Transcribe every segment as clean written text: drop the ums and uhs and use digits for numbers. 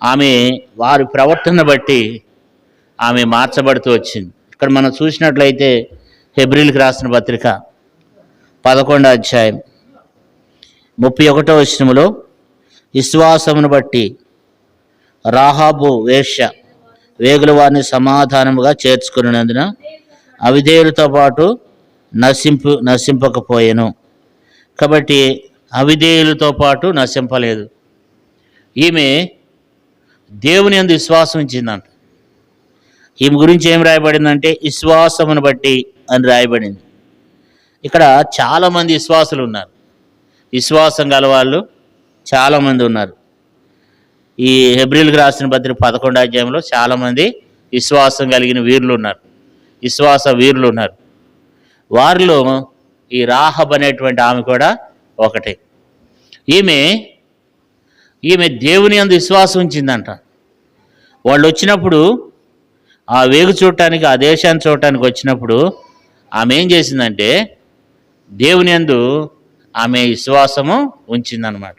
ఆమె వారి ప్రవర్తన బట్టి ఆమె మార్చబడుతూ వచ్చింది. ఇక్కడ మనం చూసినట్లయితే హెబ్రీలకు రాసిన పత్రిక 11వ అధ్యాయం 31వ వచనములో, విశ్వాసమును బట్టి రాహాబు వేశ్య వేగుల వారిని సమాధానముగా చేర్చుకున్నందున అవిధేయులతో పాటు నశింపకపోయెను. కాబట్టి అవిధేయులతో పాటు నశింపలేదు. ఈమె దేవుని యందు విశ్వాసం ఇచ్చిందంట. ఈమె గురించి ఏం రాయబడిందంటే విశ్వాసమును బట్టి అని రాయబడింది. ఇక్కడ చాలామంది విశ్వాసులు ఉన్నారు, విశ్వాసం గల వాళ్ళు చాలామంది ఉన్నారు. ఈ హెబ్రీలకు రాసిన పత్రిక 11వ అధ్యాయంలో చాలామంది విశ్వాసం కలిగిన వీరులు ఉన్నారు, విశ్వాస వీరులు ఉన్నారు. వారిలో ఈ రాహబ్ అనేటువంటి ఆమె కూడా ఒకటే. ఈమె దేవుని యందు విశ్వాసం ఉంచిందంట. వాళ్ళు వచ్చినప్పుడు ఆ వేగు చూడటానికి, ఆ దేశాన్ని చూడటానికి వచ్చినప్పుడు ఆమె ఏం చేసిందంటే దేవుని యందు ఆమె విశ్వాసము ఉంచిందనమాట.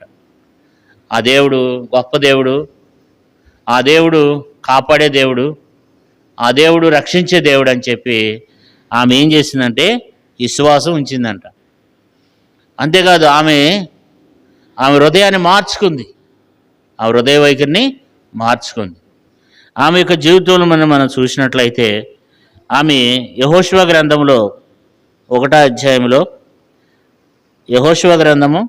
ఆ దేవుడు గొప్ప దేవుడు, ఆ దేవుడు కాపాడే దేవుడు, ఆ దేవుడు రక్షించే దేవుడు అని చెప్పి ఆమె ఏం చేసిందంటే విశ్వాసం ఉంచిందంట. అంతేకాదు ఆమె హృదయాన్ని మార్చుకుంది, ఆ హృదయ వైఖరిని మార్చుకుంది. ఆమె యొక్క జీవితంలో మనం చూసినట్లయితే ఆమె యెహోషువ గ్రంథంలో 1వ అధ్యాయంలో, యెహోషువ గ్రంథము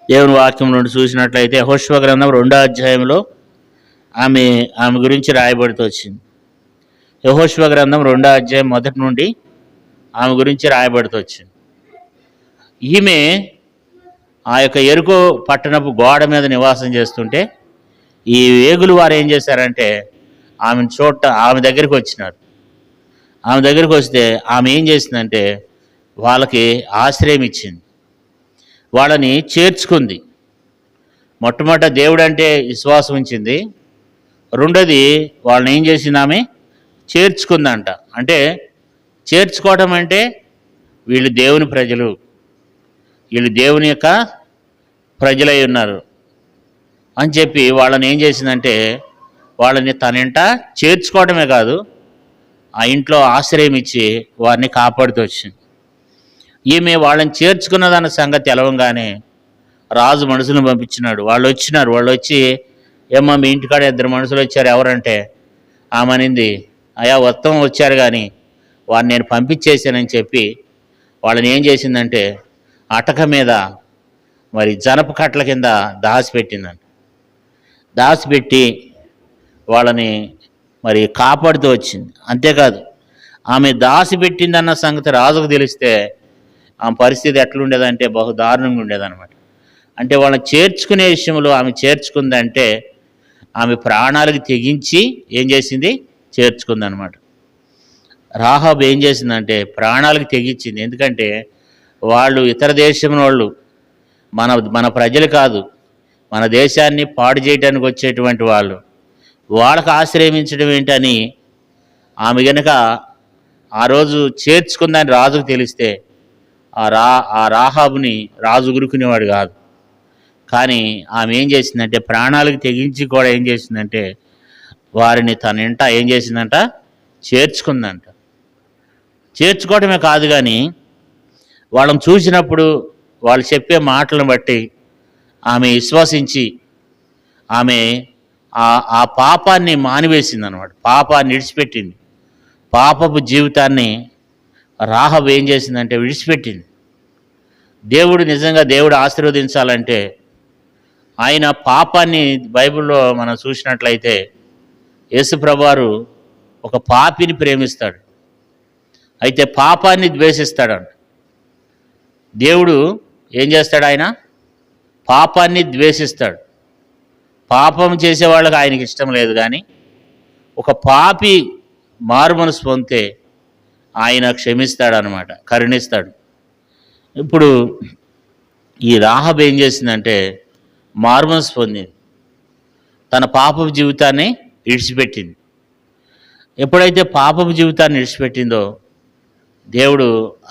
దేవుని వాక్యం నుండి చూసినట్లయితే యెహోషువ గ్రంథం 2వ అధ్యాయంలో ఆమె గురించి రాయబడుతూ వచ్చింది. యెహోషువ గ్రంథం 2వ అధ్యాయం 1 నుండి ఆమె గురించి రాయబడుతూ వచ్చింది. ఈమె ఆ యొక్క ఎరుకో పట్టణపు గోడ మీద నివాసం చేస్తుంటే ఈ వేగులు వారు ఏం చేశారంటే ఆమె దగ్గరికి వచ్చినారు. ఆమె దగ్గరికి వస్తే ఆమె ఏం చేసిందంటే వాళ్ళకి ఆశ్రయం ఇచ్చింది, వాళ్ళని చేర్చుకుంది. మొట్టమొదట దేవుడు అంటే విశ్వాసం ఉంచింది, రెండోది వాళ్ళని ఏం చేసింది, ఆమె చేర్చుకుందంట. అంటే చేర్చుకోవడం అంటే వీళ్ళు దేవుని ప్రజలు, వీళ్ళు దేవుని యొక్క ప్రజలై ఉన్నారు అని చెప్పి వాళ్ళని ఏం చేసిందంటే వాళ్ళని తన ఇంట చేర్చుకోవడమే కాదు, ఆ ఇంట్లో ఆశ్రయం ఇచ్చి వారిని కాపాడుతూ వచ్చింది. ఈమె వాళ్ళని చేర్చుకున్నదన్న సంగతి తెలవంగానే రాజు మనుషులను పంపించినాడు. వాళ్ళు వచ్చి ఏమ్మా మీ ఇంటికాడ 2 మనుషులు వచ్చారు, ఎవరంటే ఆమె అనింది, అయా ఉత్తమం వచ్చారు కానీ వారిని నేను పంపించేసానని చెప్పి వాళ్ళని ఏం చేసిందంటే అటక మీద మరి జనప కట్ల కింద దాచిపెట్టిందంట. దాచిపెట్టి వాళ్ళని మరి కాపాడుతూ వచ్చింది. అంతేకాదు ఆమె దాచిపెట్టిందన్న సంగతి రాజుకు తెలిస్తే ఆమె పరిస్థితి ఎట్లుండేదంటే బహు దారుణంగా ఉండేదన్నమాట. అంటే వాళ్ళని చేర్చుకునే విషయంలో ఆమె చేర్చుకుందంటే ఆమె ప్రాణాలకు తెగించి ఏం చేసింది, చేర్చుకుందనమాట. రాహాబ్ ఏం చేసిందంటే ప్రాణాలకు తెగించింది. ఎందుకంటే వాళ్ళు ఇతర దేశం వాళ్ళు, మన ప్రజలు కాదు, మన దేశాన్ని పాడు చేయడానికి వచ్చేటువంటి వాళ్ళు, వాళ్ళకు ఆశ్రయించడం ఏంటని ఆమె గనక ఆ రోజు చేర్చుకుందని రాజుకు తెలిస్తే ఆ రాహాబుని రాజు గురుకునేవాడు కాదు. కానీ ఆమె ఏం చేసిందంటే ప్రాణాలకు తెగించి కూడా ఏం చేసిందంటే వారిని తన ఇంట ఏం చేసిందంట, చేర్చుకుందంట. చేర్చుకోవటమే కాదు కానీ వాళ్ళని చూసినప్పుడు వాళ్ళు చెప్పే మాటలను బట్టి ఆమె విశ్వసించి ఆమె ఆ పాపాన్ని మానివేసింది అనమాట. పాపాన్ని విడిచిపెట్టింది. పాపపు జీవితాన్ని రాహబ్ ఏం చేసిందంటే విడిచిపెట్టింది. దేవుడు ఆశీర్వదించాలంటే ఆయన పాపాన్ని, బైబిల్లో మనం చూసినట్లయితే యేసుప్రభువారు ఒక పాపిని ప్రేమిస్తాడు, అయితే పాపాన్ని ద్వేషిస్తాడంట. దేవుడు ఏం చేస్తాడు, ఆయన పాపాన్ని ద్వేషిస్తాడు. పాపం చేసే వాళ్ళకి ఆయనకి ఇష్టం లేదు, కానీ ఒక పాపి మారు మనసు పొందితే ఆయన క్షమిస్తాడనమాట, కరుణిస్తాడు. ఇప్పుడు ఈ రాహబ్ ఏం చేసిందంటే మారు మనసు పొందింది, తన పాపపు జీవితాన్ని విడిచిపెట్టింది. ఎప్పుడైతే పాపపు జీవితాన్ని విడిచిపెట్టిందో దేవుడు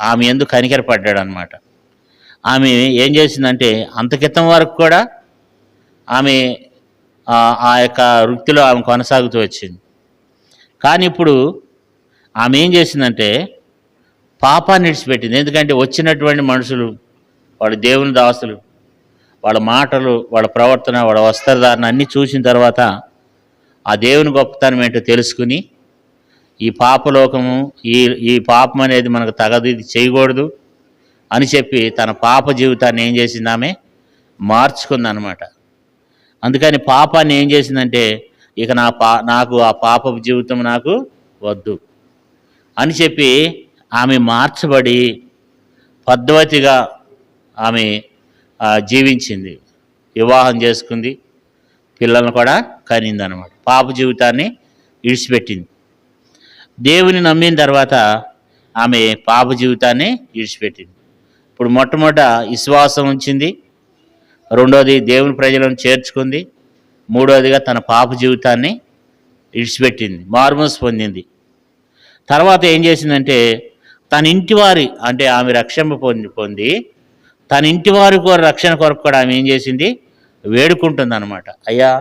ఆమె యందు కనికరపడ్డాడు అనమాట. ఆమె ఏం చేసిందంటే అంతకితం వరకు కూడా ఆమె ఆ యొక్క వృత్తిలో ఆమె కొనసాగుతూ వచ్చింది. కానీ ఇప్పుడు ఆమె ఏం చేసిందంటే పాపాన్ని విడిచిపెట్టింది. ఎందుకంటే వచ్చినటువంటి మనుషులు, వాళ్ళు దేవుని దాసులు, వాళ్ళ మాటలు, వాళ్ళ ప్రవర్తన, వాళ్ళ వస్త్రధారణ అన్నీ చూసిన తర్వాత ఆ దేవుని గొప్పతనం ఏంటో తెలుసుకుని ఈ పాపలోకము, ఈ పాపం అనేది మనకు తగదు, ఇది చేయకూడదు అని చెప్పి తన పాప జీవితాన్ని ఏం చేసింది, ఆమె మార్చుకుందనమాట. అందుకని పాపాన్ని ఏం చేసిందంటే ఇక నాకు ఆ పాపపు జీవితం నాకు వద్దు అని చెప్పి ఆమె మార్చబడి పద్ధతిగా ఆమె జీవించింది, వివాహం చేసుకుంది, పిల్లలను కూడా కనిందనమాట. పాప జీవితాన్ని విడిచిపెట్టింది. దేవుని నమ్మిన తర్వాత ఆమె పాప జీవితాన్ని విడిచిపెట్టింది. ఇప్పుడు మొట్టమొదట విశ్వాసం ఉంచింది, రెండోది దేవుని ప్రజలను చేర్చుకుంది, మూడోదిగా తన పాప జీవితాన్ని విడిచిపెట్టింది, మారుమనసు పొందింది. తర్వాత ఏం చేసిందంటే తన ఇంటివారి, అంటే ఆమె రక్షణ పొంది తన ఇంటివారి రక్షణ కొరకు కూడా ఆమె ఏం చేసింది, వేడుకుంటుంది అనమాట. అయ్యా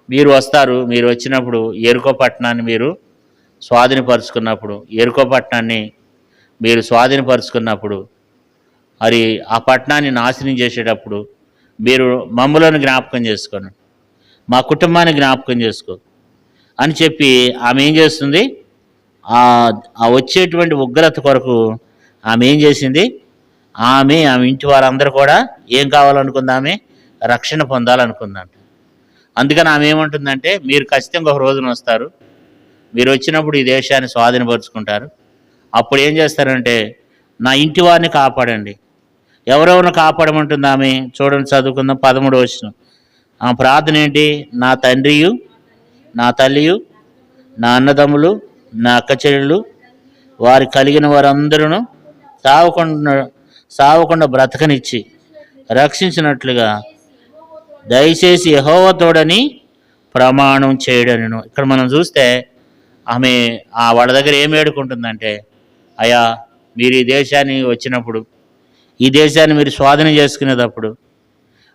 మీరు వస్తారు, మీరు వచ్చినప్పుడు ఎరుకో పట్టణాన్ని మీరు స్వాధీనపరుచుకున్నప్పుడు, ఎరుకో పట్టణాన్ని మీరు స్వాధీనపరుచుకున్నప్పుడు, మరి ఆ పట్టణాన్ని నాశనం చేసేటప్పుడు మీరు మమ్ములను జ్ఞాపకం చేసుకోండి, మా కుటుంబాన్ని జ్ఞాపకం చేసుకో అని చెప్పి ఆమె ఏం చేస్తుంది, ఆ వచ్చేటువంటి ఉగ్రత కొరకు ఆమె ఏం చేసింది, ఆమె ఇంటి వారందరూ కూడా ఏం కావాలనుకుంది, ఆమె రక్షణ పొందాలనుకుందంట. అందుకని ఆమె ఏమంటుందంటే మీరు ఖచ్చితంగా ఒక రోజున వస్తారు, మీరు వచ్చినప్పుడు ఈ దేశాన్ని స్వాధీనపరుచుకుంటారు, అప్పుడు ఏం చేస్తారంటే నా ఇంటి వారిని కాపాడండి. ఎవరెవరిని కాపాడమంటుంది ఆమె, చూడండి చదువుకుందాం 13వ వచనం. ఆ ప్రార్థన ఏంటి, నా తండ్రియు, నా తల్లియు, నా అన్నదమ్ములు, నా అక్క చెల్లెళ్ళు, వారి కలిగిన వారందరూ సావకుండా బ్రతకనిచ్చి రక్షించినట్లుగా దయచేసి యెహోవా తోడని ప్రమాణం చేయడను. ఇక్కడ మనం చూస్తే ఆమె వాళ్ళ దగ్గర ఏం వేడుకుంటుందంటే, అయ్యా మీరు ఈ దేశాన్ని వచ్చినప్పుడు, ఈ దేశాన్ని మీరు స్వాధీనం చేసుకునేటప్పుడు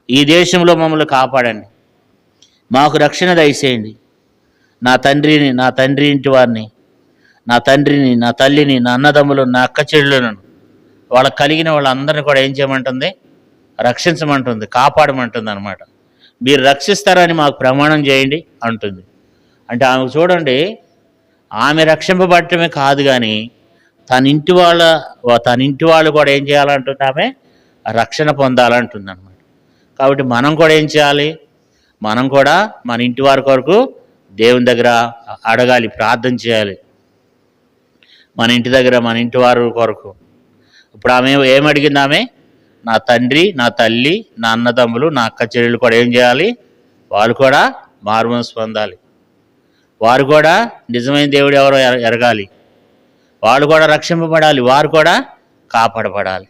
ఈ దేశంలో మమ్మల్ని కాపాడండి, మాకు రక్షణ దయచేయండి, నా తండ్రి ఇంటి వారిని, నా తండ్రిని, నా తల్లిని, నా అన్నదమ్ములు, నా అక్క చెల్లెలను, వాళ్ళకి కలిగిన వాళ్ళందరినీ కూడా ఏం చేయమంటుంది, రక్షించమంటుంది, కాపాడమంటుంది అనమాట. మీరు రక్షిస్తారని మాకు ప్రమాణం చేయండి అంటుంది. అంటే ఆమెకు చూడండి, ఆమె రక్షింపబడటమే కాదు కానీ తన ఇంటి వాళ్ళు కూడా ఏం చేయాలంటుంది, ఆమె రక్షణ పొందాలంటుంది అనమాట. కాబట్టి మనం కూడా ఏం చేయాలి, మనం కూడా మన ఇంటి వారి కొరకు దేవుని దగ్గర అడగాలి, ప్రార్థన చేయాలి. మన ఇంటి దగ్గర మన ఇంటి వారి కొరకు ఇప్పుడు ఆమె ఏమడిగింది, ఆమె నా తండ్రి, నా తల్లి, నా అన్నదమ్ములు, నా అక్క చెల్లెలు కూడా ఏం చేయాలి, వాళ్ళు కూడా మారుమనసు పొందాలి, వారు కూడా నిజమైన దేవుడు ఎవరో ఎరగాలి, వాళ్ళు కూడా రక్షింపబడాలి, వారు కూడా కాపాడబడాలి.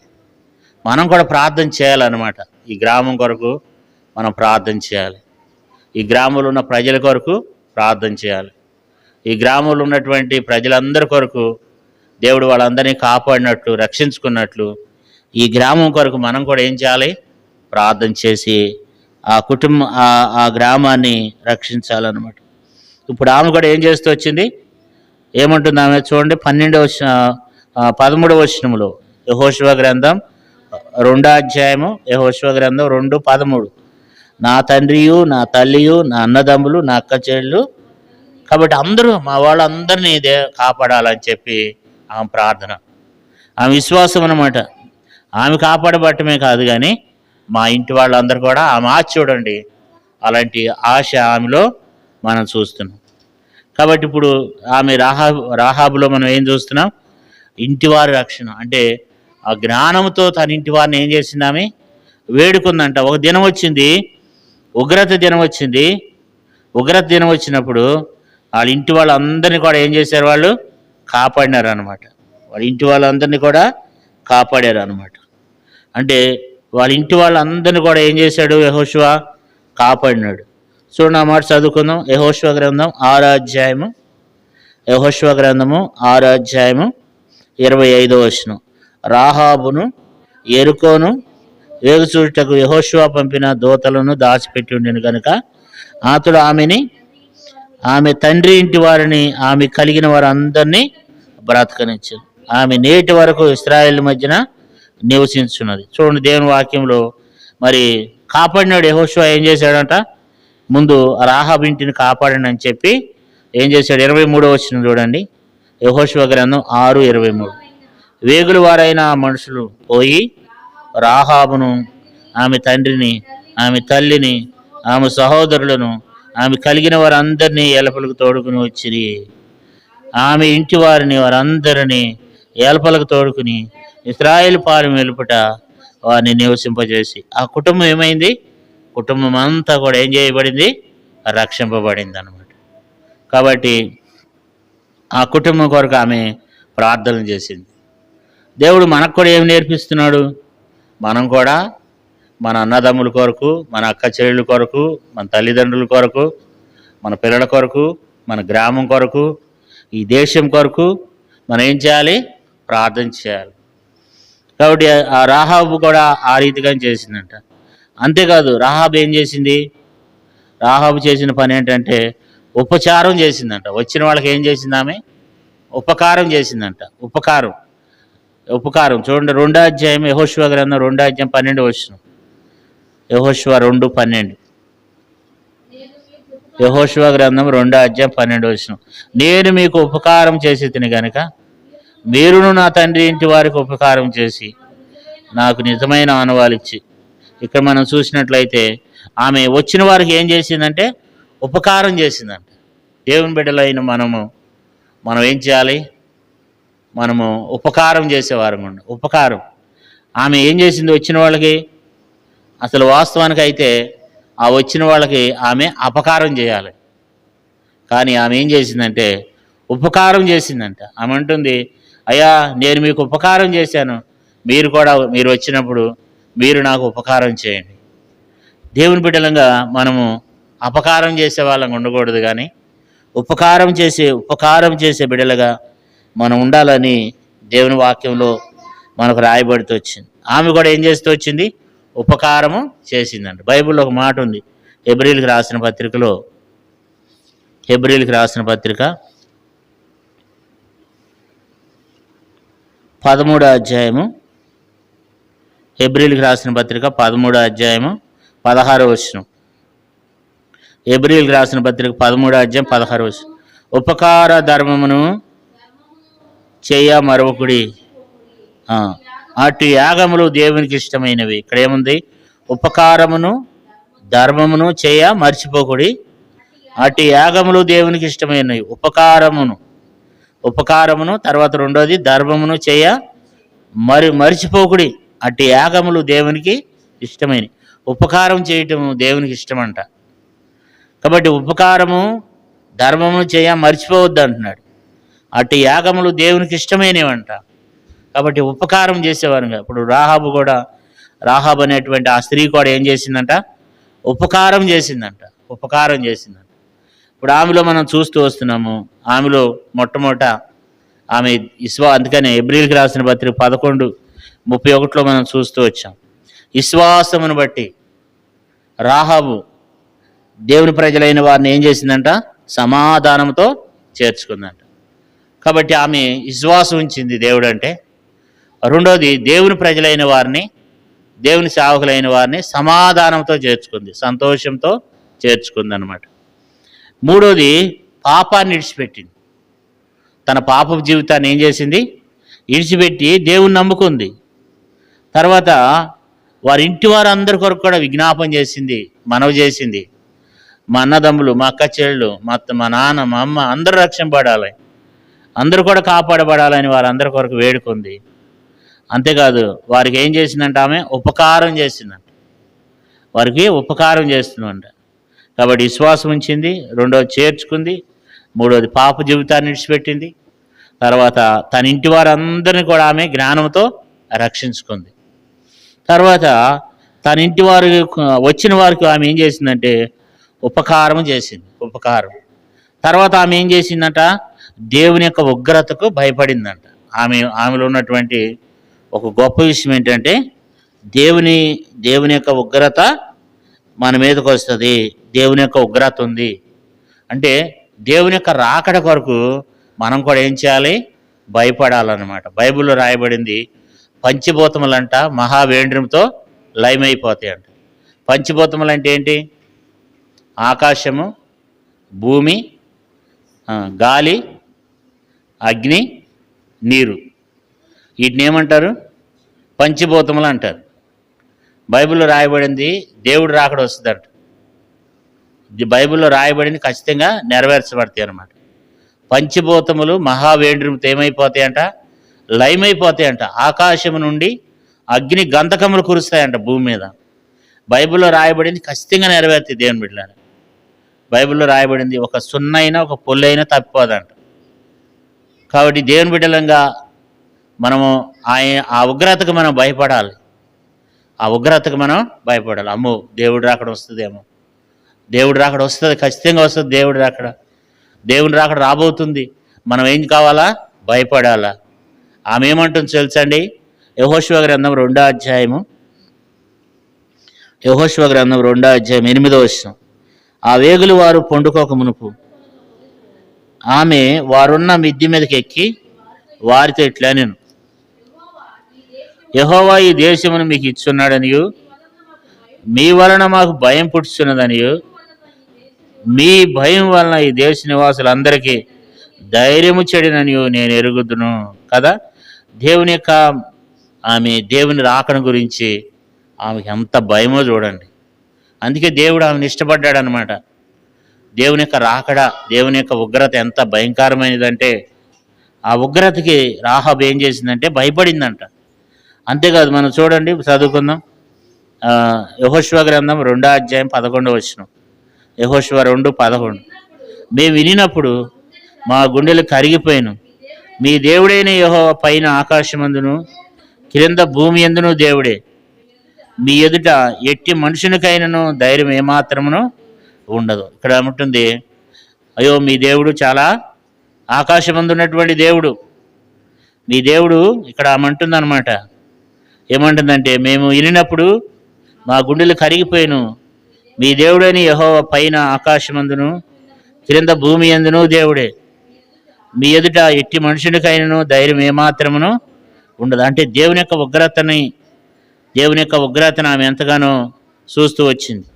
మనం కూడా ప్రార్థన చేయాలన్నమాట. ఈ గ్రామం కొరకు మనం ప్రార్థన చేయాలి, ఈ గ్రామంలో ఉన్న ప్రజల కొరకు ప్రార్థన చేయాలి, ఈ గ్రామంలో ఉన్నటువంటి ప్రజలందరి కొరకు దేవుడు వాళ్ళందరినీ కాపాడినట్లు, రక్షించుకున్నట్లు ఈ గ్రామం కొరకు మనం కూడా ఏం చేయాలి, ప్రార్థన చేసి ఆ గ్రామాన్ని రక్షించాలన్నమాట. ఇప్పుడు ఆమె కూడా ఏం చేస్తూ వచ్చింది, ఏమంటుంది ఆమె చూడండి 13వ వచనంలో, యెహోషువ గ్రంథం 2వ అధ్యాయము, యెహోషువ గ్రంథం 2:13. నా తండ్రియు, నా తల్లియు, నా అన్నదమ్ములు, నా అక్క చెల్లెళ్ళు, కాబట్టి అందరూ మా వాళ్ళందరినీ కాపాడాలని చెప్పి ఆమె ప్రార్థన, ఆమె విశ్వాసం అన్నమాట. ఆమె కాపాడబట్టమే కాదు కానీ మా ఇంటి వాళ్ళందరూ కూడా ఆమె ఆశ చూడండి, అలాంటి ఆశ ఆమెలో మనం చూస్తున్నాం. కాబట్టి ఇప్పుడు ఆమె రాహాబులో మనం ఏం చూస్తున్నాం, ఇంటివారి రక్షణ. అంటే ఆ జ్ఞానంతో తన ఇంటి వారిని ఏం చేసింది, ఆమె వేడుకుందంట. ఒక దినం వచ్చింది, ఉగ్రత దినం వచ్చింది. ఉగ్రత దినం వచ్చినప్పుడు వాళ్ళ ఇంటి వాళ్ళందరినీ కూడా ఏం చేశారు, వాళ్ళు కాపాడినారు అనమాట. వాళ్ళ ఇంటి వాళ్ళందరినీ కూడా కాపాడారు అనమాట. అంటే వాళ్ళ ఇంటి వాళ్ళందరినీ కూడా ఏం చేశాడు, యెహోషువ కాపాడినాడు. చూడండి ఆ మాట చదువుకుందాం. యెహోషువ గ్రంథం 6వ అధ్యాయము, యెహోషువ గ్రంథము 6వ అధ్యాయము 25వ వచనం. రాహాబును యెరికోను వేగుచూటకు యెహోషువ పంపిన దూతలను దాచిపెట్టి ఉండెను కనుక అతడు ఆమె తండ్రి ఇంటి వారిని ఆమె కలిగిన వారందరినీ బ్రతకనిచ్చాను. ఆమె నేటి వరకు ఇశ్రాయేలు మధ్యన నివసించున్నది. చూడండి, దేవుని వాక్యంలో మరి కాపాడినాడు. యెహోషువ ఏం చేశాడంట? ముందు రాహాబు ఇంటిని కాపాడండి అని చెప్పి ఏం చేశాడు? 23వ వచనం చూడండి, యెహోషువ గ్రంథం 6:23. వేగుల వారైన ఆ మనుషులు పోయి రాహాబును, ఆమె తండ్రిని, ఆమె తల్లిని, ఆమె సహోదరులను, ఆమె కలిగిన వారందరినీ ఎలపలకు తోడుకుని వచ్చిరి. ఆమె ఇంటి వారిని వారందరినీ ఏల్పలకు తోడుకుని ఇశ్రాయేలు పాలెం వెలుపట వారిని నివసింపజేసి, ఆ కుటుంబం ఏమైంది? కుటుంబం అంతా కూడా ఏం చేయబడింది? రక్షింపబడింది అన్నమాట. కాబట్టి ఆ కుటుంబం కొరకు ఆమె ప్రార్థన చేసింది. దేవుడు మనకు కూడా ఏం నేర్పిస్తున్నాడు? మనం కూడా మన అన్నదమ్ముల కొరకు, మన అక్క చెల్లెళ్ళ కొరకు, మన తల్లిదండ్రుల కొరకు, మన పిల్లల కొరకు, మన గ్రామం కొరకు, ఈ దేశం కొరకు మనం ఏం చేయాలి? ప్రార్థన చేయాలి. కాబట్టి ఆ రాహాబు కూడా ఆ రీతిగా చేసిందంట. అంతేకాదు, రాహాబు ఏం చేసింది? రాహాబు చేసిన పని ఏంటంటే ఉపచారం చేసిందంట. వచ్చిన వాళ్ళకి ఏం చేసింది? ఆమె ఉపకారం చేసిందంట. ఉపకారం చూడండి, 2వ అధ్యాయం యెహోషువ గ్రంథం 2వ అధ్యాయం 12వ వచనం. యెహోషువ 2:12. యెహోషువ గ్రంథం 2వ అధ్యాయం 12వ వచనం. నేను మీకు ఉపకారం చేసి తిని గనుక మీరును నా తండ్రి ఇంటి వారికి ఉపకారం చేసి నాకు నిజమైన ఆనవాలు ఇచ్చి. ఇక్కడ మనం చూసినట్లయితే ఆమె వచ్చిన వారికి ఏం చేసిందంటే ఉపకారం చేసిందంట. దేవుని బిడ్డలైన మనం ఏం చేయాలి? మనము ఉపకారం చేసేవారు. ఉపకారం ఆమె ఏం చేసింది? వచ్చిన వాళ్ళకి అసలు వాస్తవానికి అయితే ఆ వచ్చిన వాళ్ళకి ఆమె అపకారం చేయాలి, కానీ ఆమె ఏం చేసిందంటే ఉపకారం చేసిందంట. ఆమె అంటుంది, అయ్యా నేను మీకు ఉపకారం చేశాను, మీరు వచ్చినప్పుడు మీరు నాకు ఉపకారం చేయండి. దేవుని బిడ్డలంగా మనము అపకారం చేసే వాళ్ళం ఉండకూడదు, కానీ ఉపకారం చేసే బిడ్డలుగా మనం ఉండాలని దేవుని వాక్యంలో మనకు రాయబడుతూ వచ్చింది. ఆమె కూడా ఏం చేస్తూ వచ్చింది? ఉపకారము చేసిందంట. బైబిల్లో ఒక మాట ఉంది, హెబ్రీయులకు రాసిన పత్రిక 13వ అధ్యాయము, హెబ్రీయులకు రాసిన పత్రిక 13వ అధ్యాయము 16వ వచనం. హెబ్రీయులకు రాసిన పత్రిక 13వ అధ్యాయం 16వ వచనం. ఉపకార ధర్మమును చేయ మరొకడి అటు యాగములు దేవునికి ఇష్టమైనవి. ఇక్కడ ఏముంది? ఉపకారమును ధర్మమును చేయ మర్చిపోకుడి, అటు యాగములు దేవునికి ఇష్టమైనవి. ఉపకారమును తర్వాత రెండోది ధర్మమును చేయ మర్చిపోకుడి, అటు యాగములు దేవునికి ఇష్టమైనవి. ఉపకారం చేయటము దేవునికి ఇష్టమంట. కాబట్టి ఉపకారము ధర్మమును చేయ మర్చిపోవద్దు అంటున్నాడు. అటు యాగములు దేవునికి ఇష్టమైనవంట. కాబట్టి ఉపకారం చేసేవారుగా. ఇప్పుడు రాహాబు అనేటువంటి ఆ స్త్రీ కూడా ఏం చేసిందంట? ఉపకారం చేసిందంట. ఇప్పుడు ఆమెలో మనం చూస్తూ వస్తున్నాము. ఆమెలో మొట్టమొదట ఆమె అందుకనే హెబ్రీయులకు రాసిన పత్రిక 11:31 మనం చూస్తూ వచ్చాం. విశ్వాసమును బట్టి రాహాబు దేవుని ప్రజలైన వారిని ఏం చేసిందంట? సమాధానంతో చేర్చుకుందంట. కాబట్టి ఆమె విశ్వాసం ఉంచింది దేవుడు అంటే. రెండోది, దేవుని ప్రజలైన వారిని, దేవుని సేవకులైన వారిని సమాధానంతో చేర్చుకుంది, సంతోషంతో చేర్చుకుంది అన్నమాట. మూడోది, పాపాన్ని విడిచిపెట్టింది. తన పాపపు జీవితాన్ని ఏం చేసింది? విడిచిపెట్టి దేవుని నమ్ముకుంది. తర్వాత వారి ఇంటి వారందరి కొరకు కూడా విజ్ఞాపన చేసింది, మనవి చేసింది. మా అన్నదమ్ములు, మా అక్క చెల్లెళ్ళు, మా నాన్న, మా అమ్మ అందరూ రక్షింపబడాలి, అందరూ కూడా కాపాడబడాలని వారందరి కొరకు వేడుకుంది. అంతేకాదు, వారికి ఏం చేసిందంట? ఆమె ఉపకారం చేసిందంట. వారికి ఉపకారం చేస్తుందంట. కాబట్టి విశ్వాసం ఉంచింది, రెండోది చేర్చుకుంది, మూడోది పాప జీవితాన్ని విడిచిపెట్టింది. తర్వాత తన ఇంటి వారందరినీ కూడా ఆమె జ్ఞానంతో రక్షించుకుంది. తర్వాత తన ఇంటి వారు వచ్చిన వారికి ఆమె ఏం చేసిందంటే ఉపకారం చేసింది. తర్వాత ఆమె ఏం చేసిందంట? దేవుని యొక్క ఉగ్రతకు భయపడిందంట. ఆమెలో ఉన్నటువంటి ఒక గొప్ప విషయం ఏంటంటే దేవుని యొక్క ఉగ్రత మన మీదకి వస్తుంది, దేవుని యొక్క ఉగ్రత ఉంది. అంటే దేవుని యొక్క రాకడ కొరకు మనం కూడా ఏం చేయాలి? భయపడాలన్నమాట. బైబిల్లో రాయబడింది పంచభూతములంట మహావేంద్రంతో లయమైపోతాయంట. పంచభూతములు అంటే ఏంటి? ఆకాశము, భూమి, గాలి, అగ్ని, నీరు. వీటిని ఏమంటారు? పంచభూతములు అంటారు. బైబిల్లో రాయబడింది దేవుడు రాకడ వస్తుందంట. బైబిల్లో రాయబడింది ఖచ్చితంగా నెరవేర్చబడతాయి అన్నమాట. పంచభూతములు మహావేంద్రంతో ఏమైపోతాయంట? లయమైపోతాయంట. ఆకాశము నుండి అగ్ని గంధకములు కురుస్తాయంట భూమి మీద. బైబిల్లో రాయబడింది ఖచ్చితంగా నెరవేరుతుంది దేవుని బిడ్డలారా. బైబిల్లో రాయబడింది ఒక సున్నైనా ఒక పొల్లైనా తప్పిపోదంట. కాబట్టి దేవుని బిడ్డలంగా మనము ఆ ఉగ్రతకు మనం భయపడాలి. ఆ ఉగ్రతకు మనం భయపడాలి. అమ్మో దేవుడు రాకడ వస్తుందేమో, దేవుడు రాకడ వస్తుంది, ఖచ్చితంగా వస్తుంది దేవుడు రాకడ. దేవుని రాకడ రాబోతుంది. మనం ఏం కావాలా? భయపడాలా. ఆమె ఏమంటుంది తెలుసండి? యెహోషువ గ్రంథం 2వ అధ్యాయము, యెహోషువ గ్రంథం 2వ అధ్యాయం 8వ వచనం. ఆ వేగులు వారు పండుకోక మునుపు ఆమె వారున్న మిద్ది మీదకి ఎక్కి వారితో ఇట్లా నేను, యెహోవా ఈ దేశమును మీకు ఇచ్చున్నాడనియు మీ వలన మాకు భయం పుట్టుచున్నదనియు మీ భయం వలన ఈ దేశ నివాసులందరికీ ధైర్యము చెడిననియు నేను ఎరుగుదును కదా. దేవుని యొక్క దేవుని రాకడ గురించి ఆమెకి ఎంత భయమో చూడండి. అందుకే దేవుడు ఆమెను ఇష్టపడ్డాడనమాట. దేవుని యొక్క రాకడ, దేవుని యొక్క ఉగ్రత ఎంత భయంకరమైనదంటే ఆ ఉగ్రతకి రాహాబు ఏం చేసిందంటే భయపడిందంట. అంతేకాదు, మనం చూడండి, చదువుకుందాం. యెహోషువ గ్రంథం 2వ అధ్యాయం 11వ వచనం. యెహోషువ 2:11. మేము వినినప్పుడు మా గుండెలు కరిగిపోయాను. మీ దేవుడైన యెహోవా పైన ఆకాశమందును క్రింద భూమి యందును దేవుడే. మీ ఎదుట ఎట్టి మనుషునికైనను ధైర్యం ఏమాత్రమును ఉండదు. ఇక్కడ ఏమంటుంది? అయ్యో మీ దేవుడు చాలా ఆకాశమందున్నటువంటి దేవుడు, మీ దేవుడు. ఇక్కడ ఆమంటుంది అనమాట. ఏమంటుందంటే మేము వినినప్పుడు మా గుండెలు కరిగిపోయాను. మీ దేవుడని యెహోవా పైన ఆకాశమందును క్రింద భూమి యందును దేవుడే. మీ ఎదుట ఎట్టి మనుషునికైనను ధైర్యం ఏమాత్రమును ఉండదు. అంటే దేవుని యొక్క ఉగ్రతను ఆమె ఎంతగానో చూస్తూ వచ్చింది.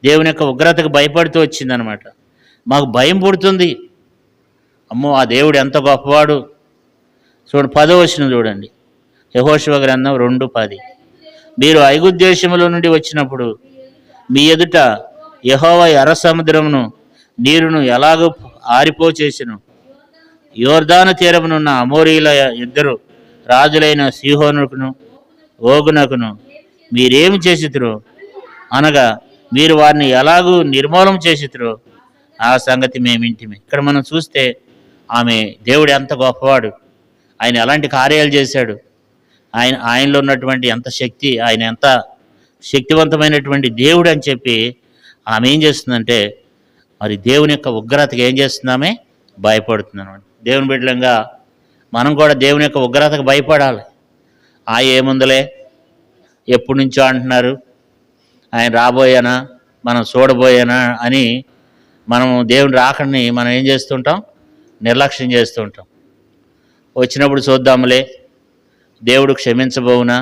దేవుని యొక్క ఉగ్రతకు భయపడుతూ వచ్చింది అనమాట. మాకు భయం పుడుతుంది. అమ్మో ఆ దేవుడు ఎంత గొప్పవాడు. చూడండి 10వ వచనం చూడండి. యెహోషువ గ్రంథం 2:10. మీరు ఐగుప్తు దేశములో నుండి వచ్చినప్పుడు మీ ఎదుట యెహోవా ఎర్ర సముద్రమును నీరును ఎలాగో ఆరిపోచేసెను. యోర్దాను తీరమునున్న అమోరీల ఇద్దరు రాజులైన సీహోనుకును ఓగునకును మీరేమి చేసితురో, అనగా మీరు వారిని ఎలాగూ నిర్మూలం చేసితురో ఆ సంగతి మేమింటిమి. ఇక్కడ మనం చూస్తే ఆమె దేవుడు ఎంత గొప్పవాడు, ఆయన ఎలాంటి కార్యాలు చేశాడు, ఆయనలో ఉన్నటువంటి ఎంత శక్తి, ఆయన ఎంత శక్తివంతమైనటువంటి దేవుడు అని చెప్పి ఆమె ఏం చేస్తుందంటే మరి దేవుని యొక్క ఉగ్రతకి ఏం చేస్తున్నామే? భయపడుతుంది అనమాట. దేవుని బిడ్డలంగా మనం కూడా దేవుని యొక్క ఉగ్రతకు భయపడాలి. ఏముందలే, ఎప్పటి నుంచో అంటున్నారు, ఆయన రాబోయానా, మనం చూడబోయానా అని మనం దేవుని రాకడిని మనం ఏం చేస్తుంటాం? నిర్లక్ష్యం చేస్తూ ఉంటాం. వచ్చినప్పుడు చూద్దాములే, దేవుడు క్షమించబోవునా,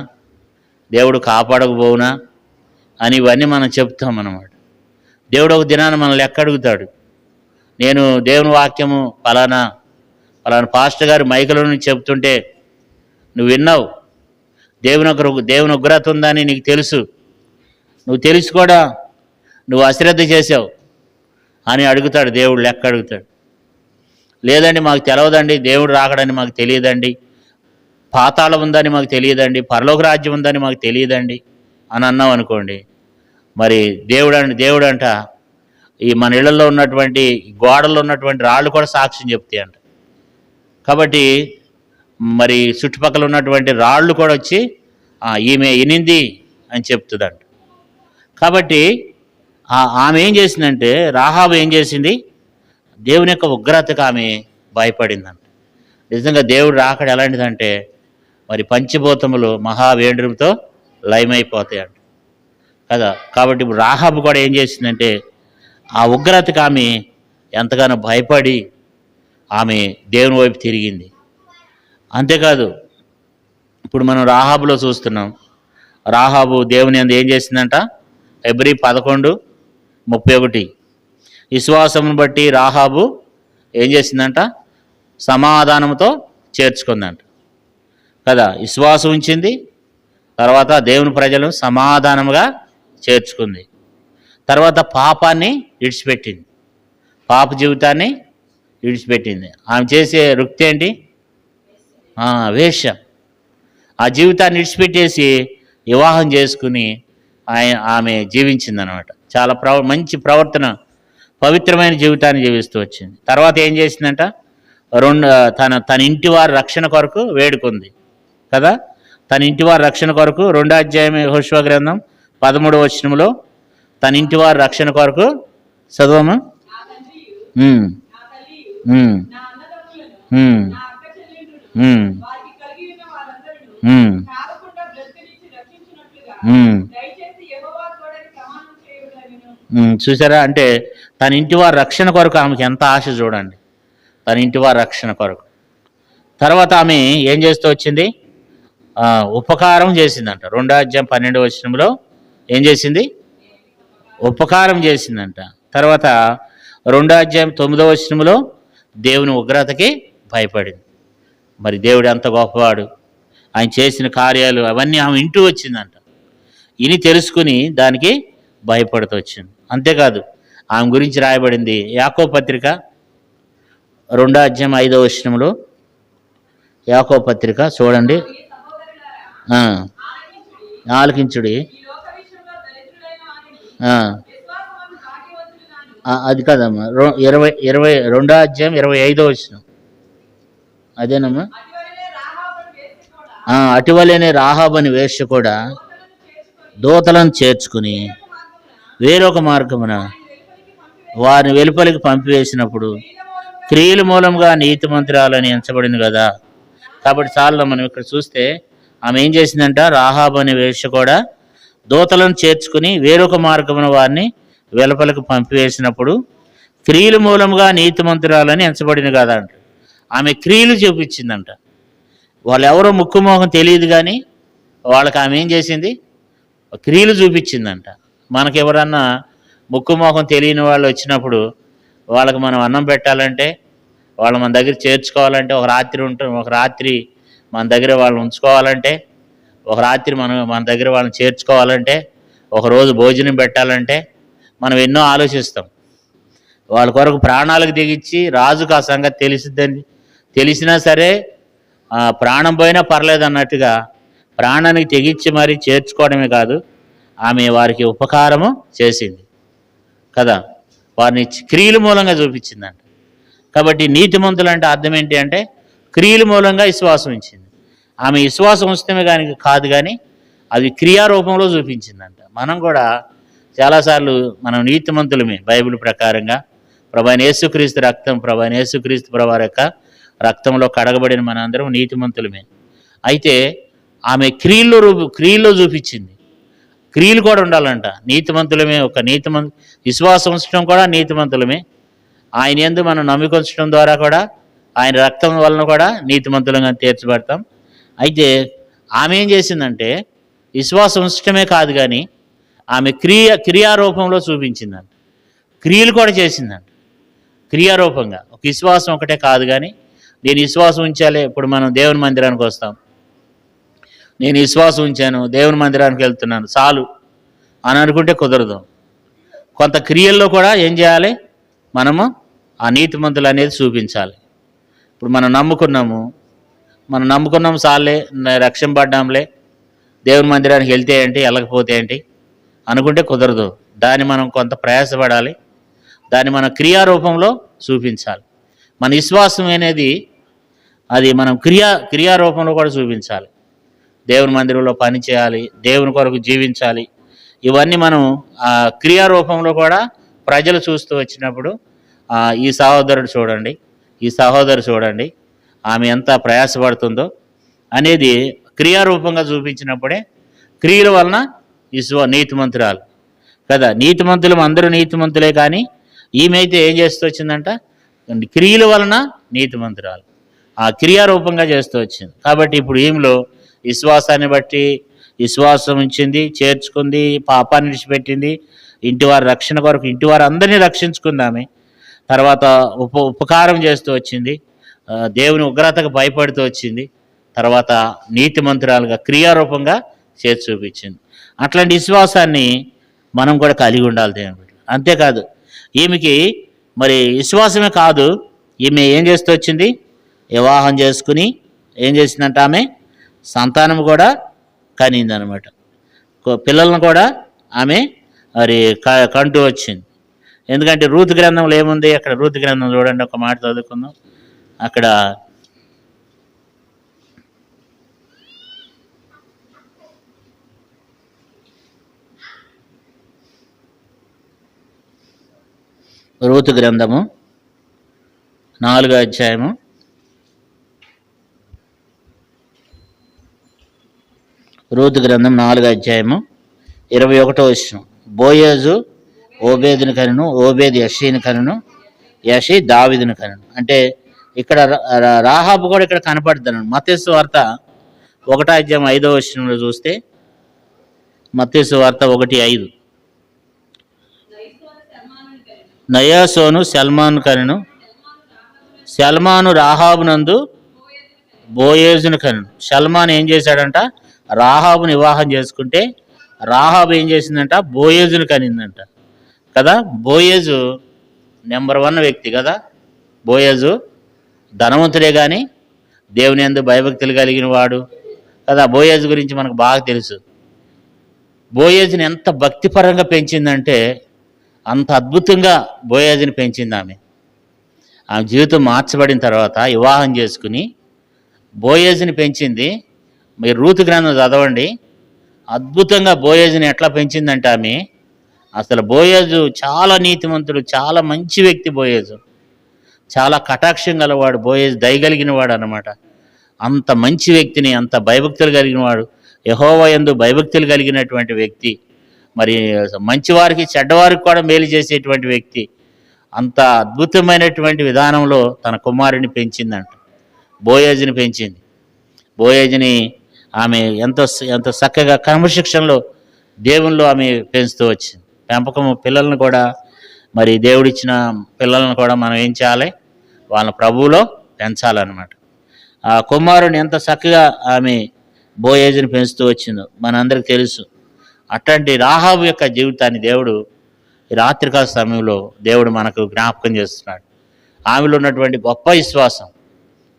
దేవుడు కాపాడకపోవునా అని ఇవన్నీ మనం చెప్తాం అన్నమాట. దేవుడు ఒక దినాన్ని మనల్ని లెక్క అడుగుతాడు. నేను దేవుని వాక్యము ఫలానా పాస్టర్ గారు మైకులో నుంచి చెప్తుంటే నువ్వు విన్నావు, దేవుని ఉగ్రత ఉందని నీకు తెలుసు, నువ్వు తెలిసి కూడా నువ్వు అశ్రద్ధ చేసావు అని అడుగుతాడు. దేవుడు లెక్క అడుగుతాడు. లేదండి మాకు తెలవదండి, దేవుడు రాకడని మాకు తెలియదండి, పాతాళం ఉందని మాకు తెలియదండి, పరలోక రాజ్యం ఉందని మాకు తెలియదండి అని అన్నాం అనుకోండి, మరి దేవుడంట ఈ మన ఇళ్లలో ఉన్నటువంటి గోడల్లో ఉన్నటువంటి రాళ్ళు కూడా సాక్ష్యం చెప్తాయి అంట. కాబట్టి మరి చుట్టుపక్కల ఉన్నటువంటి రాళ్ళు కూడా వచ్చి ఈమె ఇనింది అని చెప్తుందంట. కాబట్టి ఆమె ఏం చేసిందంటే, రాహాబు ఏం చేసింది? దేవుని యొక్క ఉగ్రతకు ఆమె భయపడిందంట. నిజంగా దేవుడు రాకడ ఎలాంటిదంటే మరి పంచభూతములు మహావేంద్రంతో లయమైపోతాయంట కదా. కాబట్టి ఇప్పుడు రాహాబు కూడా ఏం చేసిందంటే ఆ ఉగ్రతకి ఆమె ఎంతగానో భయపడి ఆమె దేవుని వైపు తిరిగింది. అంతేకాదు, ఇప్పుడు మనం రాహాబులో చూస్తున్నాం. రాహాబు దేవుని యందు ఏం చేసిందంట? హెబ్రీ 11:31 విశ్వాసమును బట్టి రాహాబు ఏం చేసిందంట? సమాధానంతో చేర్చుకుందంట కదా. విశ్వాసం ఉంచింది, తర్వాత దేవుని ప్రజలు సమాధానముగా చేర్చుకుంది, తర్వాత పాపాన్ని విడిచిపెట్టింది, పాప జీవితాన్ని విడిచిపెట్టింది. ఆమె చేసే వృత్తి ఏంటి? వేశ్య. ఆ జీవితాన్ని విడిచిపెట్టేసి వివాహం చేసుకుని ఆమె జీవించిందనమాట. చాలా మంచి ప్రవర్తన, పవిత్రమైన జీవితాన్ని జీవిస్తూ వచ్చింది. తర్వాత ఏం చేసిందంట? తన ఇంటి వారి రక్షణ కొరకు వేడుకుంది కదా. తన ఇంటి వారి రక్షణ కొరకు 2వ అధ్యాయం యెహోషువ గ్రంథం 13వ వచనంలో తన ఇంటి వారి రక్షణ కొరకు చదవమా. చూసారా? అంటే తన ఇంటి వారి రక్షణ కొరకు ఆమెకి ఎంత ఆశ చూడండి, తన ఇంటి వారి రక్షణ కొరకు. తర్వాత ఆమె ఏం చేస్తూ వచ్చింది? ఉపకారం చేసిందంట. 2వ అధ్యాయం 12వ వచనంలో ఏం చేసింది? ఉపకారం చేసిందంట. తర్వాత 2వ అధ్యాయం 9వ వచనంలో దేవుని ఉగ్రతకి భయపడింది. మరి దేవుడు ఎంత గొప్పవాడు, ఆయన చేసిన కార్యాలు అవన్నీ ఆమె ఇంటూ వచ్చిందంట. ఇని తెలుసుకుని దానికి భయపడుతూ వచ్చింది. అంతేకాదు, ఆమె గురించి రాయబడింది యాకోబు పత్రిక 2వ అధ్యాయం 5వ వచనంలో. యాకోబు పత్రిక చూడండి, ఆలకించుడి. అది కాదమ్మా, 2వ అధ్యాయం 25వ వచనం. అదేనమ్మా. అటువలనే రాహాబు అని వేశ్య కూడా దూతలను చేర్చుకుని వేరొక మార్గమున వారిని వెలుపలికి పంపివేసినప్పుడు క్రియల మూలంగా నీతిమంతురాలని ఎంచబడింది కదా. కాబట్టి చాలా మనం ఇక్కడ చూస్తే ఆమె ఏం చేసిందంట? రాహాబు అనే వేశ్య కూడా దూతలను చేర్చుకుని వేరొక మార్గమున వారిని వెలుపలికి పంపివేసినప్పుడు క్రియల మూలంగా నీతిమంతురాలని ఎంచబడింది కదా అంట. ఆమె క్రియలు చూపించిందంట. వాళ్ళు ఎవరో ముక్కుమోహం తెలియదు, కానీ వాళ్ళకి ఆమె ఏం చేసింది? క్రియలు చూపించిందంట. మనకి ఎవరన్నా ముక్కుమోహం తెలియని వాళ్ళు వచ్చినప్పుడు వాళ్ళకి మనం అన్నం పెట్టాలంటే, వాళ్ళు మన దగ్గర చేర్చుకోవాలంటే, ఒక రాత్రి మన దగ్గర వాళ్ళని ఉంచుకోవాలంటే, ఒక రాత్రి మన దగ్గర వాళ్ళని చేర్చుకోవాలంటే, ఒకరోజు భోజనం పెట్టాలంటే మనం ఎన్నో ఆలోచిస్తాం. వాళ్ళ కొరకు ప్రాణాలకు దిగిచ్చి, రాజుకు ఆ సంగతి తెలిసినా సరే ప్రాణం పోయినా పర్లేదు అన్నట్టుగా ప్రాణానికి తెగించి మరీ చేర్చుకోవడమే కాదు, ఆమె వారికి ఉపకారము చేసింది కదా. వారిని క్రియల మూలంగా చూపించిందంట. కాబట్టి నీతిమంతులు అంటే అర్థం ఏంటి అంటే క్రియల మూలంగా విశ్వాసం ఇచ్చింది. ఆమె విశ్వాసం ఉంచడమే కాదు, కానీ అది క్రియారూపంలో చూపించిందంట. మనం కూడా చాలాసార్లు మనం నీతిమంతులమే బైబిల్ ప్రకారంగా. ప్రభువైన యేసుక్రీస్తు రక్తం, ప్రభువైన యేసుక్రీస్తు ప్రభువారి యొక్క రక్తంలో కడగబడిన మనందరం నీతిమంతులమే. అయితే ఆమె క్రియల్లో చూపించింది. క్రియలు కూడా ఉండాలంట. నీతిమంతులమే, ఒక విశ్వాసం ఉంచడం కూడా నీతిమంతులమే. ఆయన యందు మనం నమ్మికొంచడం ద్వారా కూడా, ఆయన రక్తం వలన కూడా నీతిమంతులంగా తీర్చబడతాం. అయితే ఆమె ఏం చేసిందంటే విశ్వాసం ఉంచడమే కాదు, కానీ ఆమె క్రియారూపంలో చూపించిందంట. క్రియలు కూడా చేసిందంట క్రియారూపంగా. ఒక విశ్వాసం ఒకటే కాదు, కానీ నేను విశ్వాసం ఉంచాలి. ఇప్పుడు మనం దేవుని మందిరానికి వస్తాం, నేను విశ్వాసం ఉంచాను, దేవుని మందిరానికి వెళ్తున్నాను చాలు అని అనుకుంటే కుదరదు. కొంత క్రియల్లో కూడా ఏం చేయాలి? మనము ఆ నీతిమంతులు అనేది చూపించాలి. ఇప్పుడు మనం నమ్ముకున్నాము చాలే, రక్షింపడ్డాంలే, దేవుని మందిరానికి వెళ్తే ఏంటి, వెళ్ళకపోతే ఏంటి అనుకుంటే కుదరదు. దాన్ని మనం కొంత ప్రయాసపడాలి, దాన్ని మన క్రియారూపంలో చూపించాలి. మన విశ్వాసం అనేది అది మనం క్రియారూపంలో కూడా చూపించాలి. దేవుని మందిరంలో పని చేయాలి, దేవుని కొరకు జీవించాలి. ఇవన్నీ మనం క్రియారూపంలో కూడా ప్రజలు చూస్తూ వచ్చినప్పుడు ఈ సహోదరు చూడండి ఆమె ఎంత ప్రయాసపడుతుందో అనేది క్రియారూపంగా చూపించినప్పుడే క్రియల వలన నీతిమంతురాలు కదా. నీతిమంతులు అందరూ నీతిమంతులే, కానీ ఈమె అయితే ఏం చేస్తూ వచ్చిందంట, క్రియల వలన నీతిమంతురాలు, ఆ క్రియారూపంగా చేస్తూ వచ్చింది. కాబట్టి ఇప్పుడు ఈమెలో విశ్వాసాన్ని బట్టి విశ్వాసం ఉంచింది, చేర్చుకుంది, పాపాన్ని విడిచిపెట్టింది, ఇంటివారి రక్షణ కొరకు ఇంటివారు అందరినీ రక్షించుకుంది ఆమె. తర్వాత ఉపకారం చేస్తూ వచ్చింది, దేవుని ఉగ్రతకు భయపడుతూ వచ్చింది, తర్వాత నీతిమంతురాలుగా క్రియారూపంగా చేసి చూపించింది. అట్లాంటి విశ్వాసాన్ని మనం కూడా కలిగి ఉండాలి దేవుని. అంతేకాదు ఈమెకి మరి విశ్వాసమే కాదు, ఈమె ఏం చేస్తూ వచ్చింది, వివాహం చేసుకుని ఏం చేసిందంట, ఆమె సంతానం కూడా కనిందనమాట. పిల్లలను కూడా ఆమె మరి కంటూ వచ్చింది. ఎందుకంటే రూతు గ్రంథంలో ఏముంది, అక్కడ రూతు గ్రంథం చూడండి, ఒక మాట చదువుకుందాం. అక్కడ రూతు గ్రంథము 4వ అధ్యాయము 21వ వచనం. బోయేజు ఓబేదుని కనును, ఓబేదు యెషీని కనును, యెషీ దావీదుని కనును. అంటే ఇక్కడ రాహాబు కూడా ఇక్కడ కనపడుతున్నాడు. మత్తయి సువార్త 1వ అధ్యాయం 5వ వచనంలో చూస్తే, మత్తయి సువార్త 1:5, నయాసోను సల్మాను కనును, సల్మాను రాహాబునందు బోయేజును కనును. సల్మాన్ ఏం చేశాడంట, రాహాబుని వివాహం చేసుకుంటే రాహాబు ఏం చేసిందంట, బోయేజును కనిందంట కదా. బోయేజు నెంబర్ 1 వ్యక్తి కదా. బోయేజు ధనవంతుడే కానీ దేవుని యందు భయభక్తులు కలిగిన వాడు కదా. బోయేజు గురించి మనకు బాగా తెలుసు. బోయేజుని ఎంత భక్తిపరంగా పెంచిందంటే అంత అద్భుతంగా బోయేజుని పెంచింది ఆమె. ఆమె జీవితం మార్చబడిన తర్వాత వివాహం చేసుకుని బోయేజుని పెంచింది. మీరు రూతు గ్రంథం చదవండి, అద్భుతంగా బోయేజుని ఎట్లా పెంచిందంటే ఆమె. అసలు బోయేజు చాలా నీతిమంతుడు, చాలా మంచి వ్యక్తి. బోయేజు చాలా కటాక్షం గలవాడు, బోయేజు దయగలిగిన వాడు అన్నమాట. అంత మంచి వ్యక్తిని, అంత భయభక్తులు కలిగిన వాడు, యెహోవా యందు భయభక్తులు కలిగినటువంటి వ్యక్తి, మరి మంచివారికి చెడ్డవారికి కూడా మేలు చేసేటువంటి వ్యక్తి. అంత అద్భుతమైనటువంటి విధానంలో తన కుమారుని పెంచిందంట, బోయేజుని పెంచింది. బోయేజుని ఆమె ఎంతో ఎంతో చక్కగా క్రమశిక్షణలో దేవునిలో ఆమె పెంచుతూ వచ్చింది. పెంపకము పిల్లలను కూడా, మరి దేవుడిచ్చిన పిల్లలను కూడా మనం ఏం చేయాలి, వాళ్ళ ప్రభువులో పెంచాలన్నమాట. ఆ కుమారుని ఎంత చక్కగా ఆమె బోయేజుని పెంచుతూ వచ్చిందో మనందరికీ తెలుసు. అట్లాంటి రాహాబు యొక్క జీవితాన్ని దేవుడు ఈ రాత్రికాల సమయంలో దేవుడు మనకు జ్ఞాపకం చేస్తున్నాడు. ఆమెలో ఉన్నటువంటి గొప్ప విశ్వాసం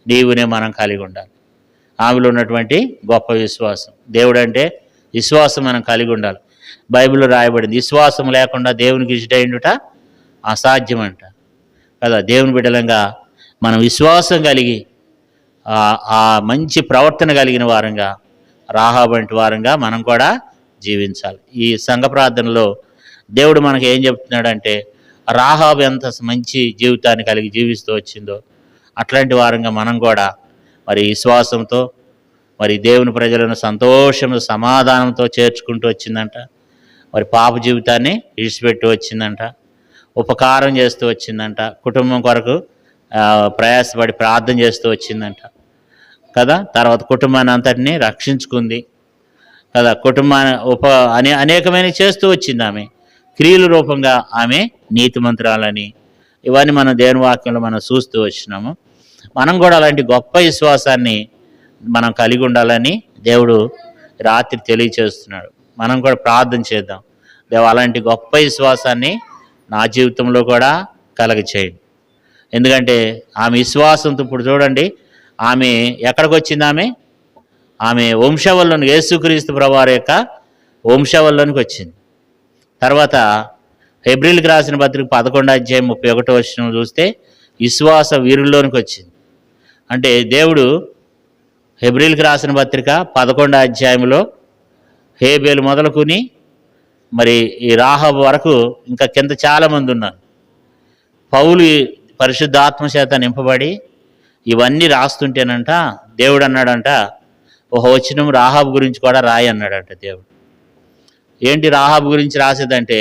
నీవునే మనం కలిగి ఉండాలి. ఆమెలో ఉన్నటువంటి గొప్ప విశ్వాసం, దేవుడు అంటే విశ్వాసం మనం కలిగి ఉండాలి. బైబిల్లో రాయబడింది, విశ్వాసం లేకుండా దేవునికి ఇష్టమైనట అసాధ్యమంట కదా. దేవుని బిడ్డలంగా మనం విశ్వాసం కలిగి ఆ మంచి ప్రవర్తన కలిగిన వారంగా, రాహాబు వంటి వారంగా మనం కూడా జీవించాలి. ఈ సంఘ ప్రార్థనలో దేవుడు మనకు ఏం చెప్తున్నాడంటే, రాహాబు ఎంత మంచి జీవితాన్ని కలిగి జీవిస్తూ వచ్చిందో అట్లాంటి వారంగా మనం కూడా మరి విశ్వాసంతో మరి దేవుని ప్రజలను సంతోషం సమాధానంతో చేర్చుకుంటూ వచ్చిందంట. మరి పాప జీవితాన్ని విడిచిపెట్టి వచ్చిందంట, ఉపకారం చేస్తూ వచ్చిందంట, కుటుంబం కొరకు ప్రయాసపడి ప్రార్థన చేస్తూ వచ్చిందంట కదా. తర్వాత కుటుంబాన్ని అంతటిని రక్షించుకుంది కదా. కుటుంబాన్ని అనేకమైన చేస్తూ వచ్చింది ఆమె. క్రియల రూపంగా ఆమె నీతిమంతురాలని ఇవన్నీ మనం దేవుని వాక్యంలో మనం చూస్తూ వచ్చినాము. మనం కూడా అలాంటి గొప్ప విశ్వాసాన్ని మనం కలిగి ఉండాలని దేవుడు రాత్రి తెలియచేస్తున్నాడు. మనం కూడా ప్రార్థన చేద్దాం, దేవ అలాంటి గొప్ప విశ్వాసాన్ని నా జీవితంలో కూడా కలగచేయండి. ఎందుకంటే ఆమె విశ్వాసంతో ఇప్పుడు చూడండి, ఆమె ఎక్కడికి వచ్చింది, ఆమె వంశవల్లోనికి, యేసుక్రీస్తు ప్రభువారి యొక్క వంశవల్లోనికి వచ్చింది. తర్వాత హెబ్రీలకు రాసిన పత్రిక 11వ అధ్యాయం 31వ వచనం చూస్తే విశ్వాస వీరుల్లోనికి వచ్చింది. అంటే దేవుడు హెబ్రీలకు రాసిన పత్రిక 11వ అధ్యాయంలో హేబేలు మొదలుకుని మరి ఈ రాహాబు వరకు ఇంకా కింద చాలామంది ఉన్నారు. పౌలు పరిశుద్ధాత్మ చేత నింపబడి ఇవన్నీ రాస్తుంటేనంట దేవుడు అన్నాడంట, ఒక వచనం రాహాబు గురించి కూడా రాయి అన్నాడంట దేవుడు. ఏంటి రాహాబు గురించి రాసేదంటే,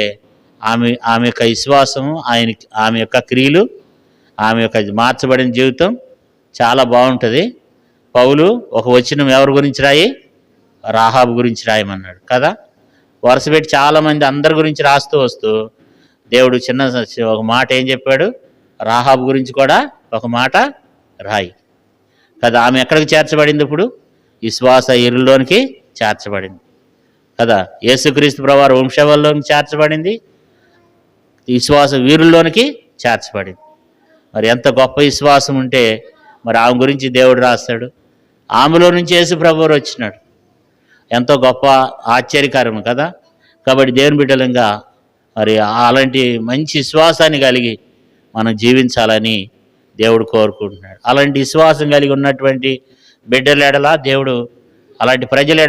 ఆమె యొక్క విశ్వాసము, ఆమె యొక్క క్రియలు, ఆమె యొక్క మార్చబడిన జీవితం చాలా బాగుంటుంది. పౌలు ఒక వచనం ఎవరి గురించి రాయి? రాహాబు గురించి రాయమన్నాడు కదా. వరుస పెట్టి చాలామంది అందరి గురించి రాస్తూ వస్తూ దేవుడు ఒక మాట ఏం చెప్పాడు? రాహాబు గురించి కూడా ఒక మాట రాయి కదా. ఆమె ఎక్కడికి చేర్చబడింది? ఇప్పుడు విశ్వాస ఇరుల్లోనికి చేర్చబడింది కదా. యేసుక్రీస్తు ప్రభువారి వంశవల్లోనికి చేర్చబడింది, విశ్వాస వీరుల్లోనికి చేర్చబడింది. మరి ఎంత గొప్ప విశ్వాసం ఉంటే మరి ఆమె గురించి దేవుడు రాస్తాడు. ఆమెలో నుంచి యేసు ప్రభువారు వచ్చినాడు. ఎంతో గొప్ప ఆశ్చర్యకరం కదా. కాబట్టి దేవుని బిడ్డలంగా మరి అలాంటి మంచి విశ్వాసాన్ని కలిగి మనం జీవించాలని దేవుడు కోరుకుంటున్నాడు. అలాంటి విశ్వాసం కలిగి ఉన్నటువంటి బిడ్డల ఎడల దేవుడు, అలాంటి ప్రజల